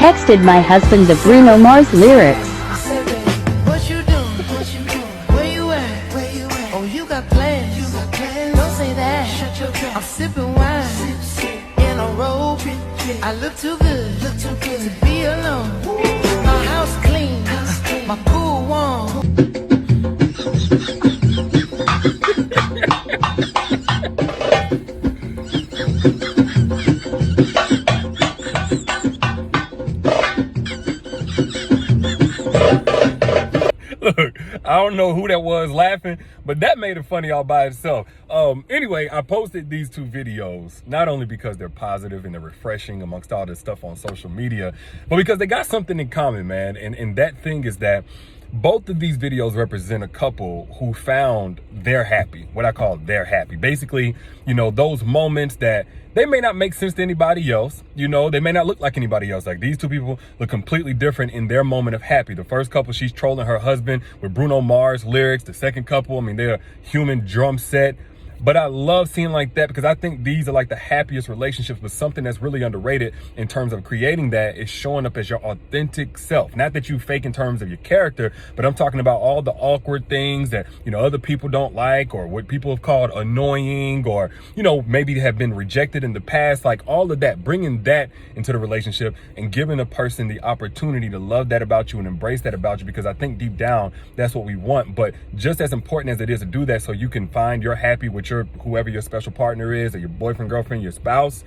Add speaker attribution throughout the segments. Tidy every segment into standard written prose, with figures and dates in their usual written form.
Speaker 1: Texted my husband the Bruno Mars lyrics.
Speaker 2: What you doing? Where you at? Oh, you got plans. Don't say that. I'm sipping wine in a robe. I look too good to be alone. My house clean, my pool warm.
Speaker 3: Look, I don't know who that was laughing, but that made it funny all by itself. Anyway, I posted these two videos, not only because they're positive and they're refreshing amongst all this stuff on social media, but because they got something in common, man. And that thing is that both of these videos represent a couple who found their happy, what I call their happy. Basically, you know, those moments that they may not make sense to anybody else. You know, they may not look like anybody else. Like, these two people look completely different in their moment of happy. The first couple, she's trolling her husband with Bruno Mars lyrics. The second couple, I mean, they're a human drum set. But I love seeing like that because I think these are like the happiest relationships, but something that's really underrated in terms of creating that is showing up as your authentic self. Not that you fake in terms of your character, but I'm talking about all the awkward things that, you know, other people don't like, or what people have called annoying, or, you know, maybe have been rejected in the past. Like, all of that, bringing that into the relationship and giving a person the opportunity to love that about you and embrace that about you, because I think deep down that's what we want. But just as important as it is to do that so you can find your happy with whoever your special partner is, or your boyfriend, girlfriend, your spouse,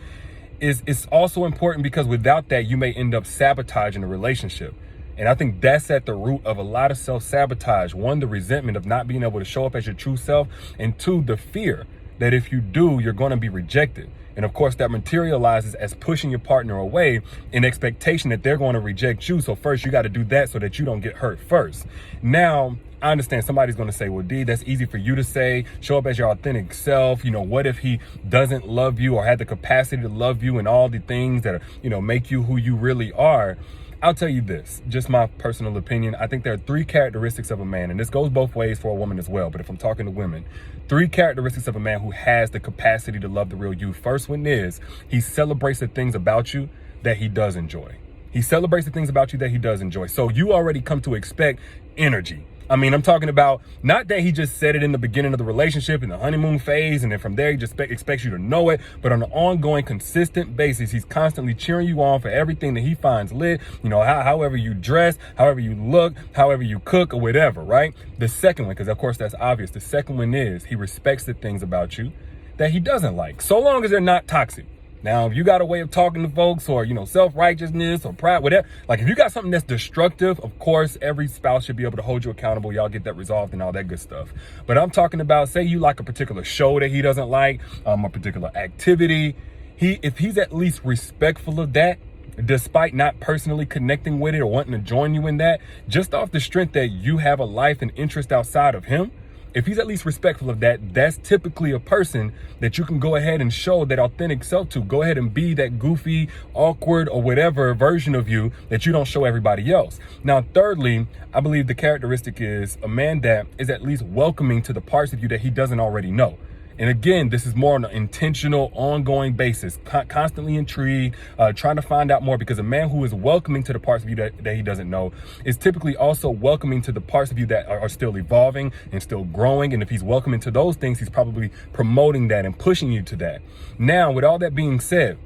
Speaker 3: it's also important because without that, you may end up sabotaging the relationship. And I think that's at the root of a lot of self-sabotage. One, the resentment of not being able to show up as your true self, and two, the fear that if you do, you're going to be rejected. And of course, that materializes as pushing your partner away in expectation that they're going to reject you. So first, you got to do that so that you don't get hurt first. Now, I understand somebody's going to say, well, D, that's easy for you to say. Show up as your authentic self. You know, what if he doesn't love you or had the capacity to love you and all the things that, you know, make you who you really are? I'll tell you this, just my personal opinion. I think there are three characteristics of a man, and this goes both ways for a woman as well. But if I'm talking to women, three characteristics of a man who has the capacity to love the real you. First one is he celebrates the things about you that he does enjoy. He celebrates the things about you that he does enjoy. So you already come to expect energy. I mean, I'm talking about not that he just said it in the beginning of the relationship in the honeymoon phase, and then from there he just expects you to know it, but on an ongoing, consistent basis, he's constantly cheering you on for everything that he finds lit, you know, however you dress, however you look, however you cook, or whatever, right? The second one, because of course that's obvious, the second one is he respects the things about you that he doesn't like, so long as they're not toxic. Now, if you got a way of talking to folks, or, you know, self-righteousness or pride, whatever, like if you got something that's destructive, of course, every spouse should be able to hold you accountable. Y'all get that resolved and all that good stuff. But I'm talking about, say you like a particular show that he doesn't like, a particular activity. If he's at least respectful of that, despite not personally connecting with it or wanting to join you in that, just off the strength that you have a life and interest outside of him, if he's at least respectful of that, that's typically a person that you can go ahead and show that authentic self to. Go ahead and be that goofy, awkward, or whatever version of you that you don't show everybody else. Now, thirdly, I believe the characteristic is a man that is at least welcoming to the parts of you that he doesn't already know. And again, this is more on an intentional, ongoing basis, constantly intrigued, trying to find out more, because a man who is welcoming to the parts of you that he doesn't know is typically also welcoming to the parts of you that are still evolving and still growing. And if he's welcoming to those things, he's probably promoting that and pushing you to that. Now, with all that being said,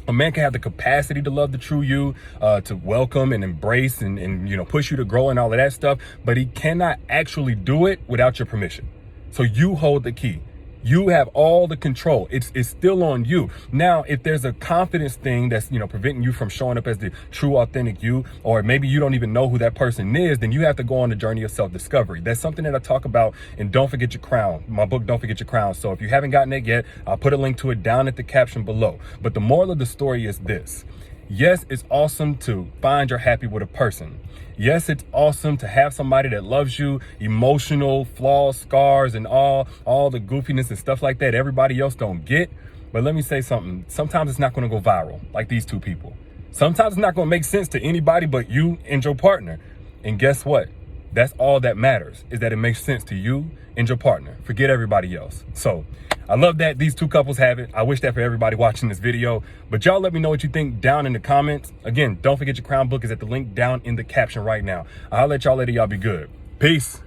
Speaker 3: a man can have the capacity to love the true you, to welcome and embrace and you know, push you to grow and all of that stuff, but he cannot actually do it without your permission. So you hold the key. You have all the control. It's still on you. Now, if there's a confidence thing that's, you know, preventing you from showing up as the true, authentic you, or maybe you don't even know who that person is, then you have to go on the journey of self-discovery. That's something that I talk about in Don't Forget Your Crown, my book, Don't Forget Your Crown. So if you haven't gotten it yet, I'll put a link to it down at the caption below. But the moral of the story is this. Yes, it's awesome to find you're happy with a person. Yes, it's awesome to have somebody that loves you, emotional flaws, scars, and all the goofiness and stuff like that everybody else don't get. But let me say something. Sometimes it's not going to go viral like these two people. Sometimes it's not going to make sense to anybody but you and your partner. And guess what? That's all that matters, is that it makes sense to you and your partner. Forget everybody else. So I love that these two couples have it. I wish that for everybody watching this video. But y'all let me know what you think down in the comments. Again, don't forget your crown book is at the link down in the caption right now. I'll let y'all later. Y'all be good. Peace.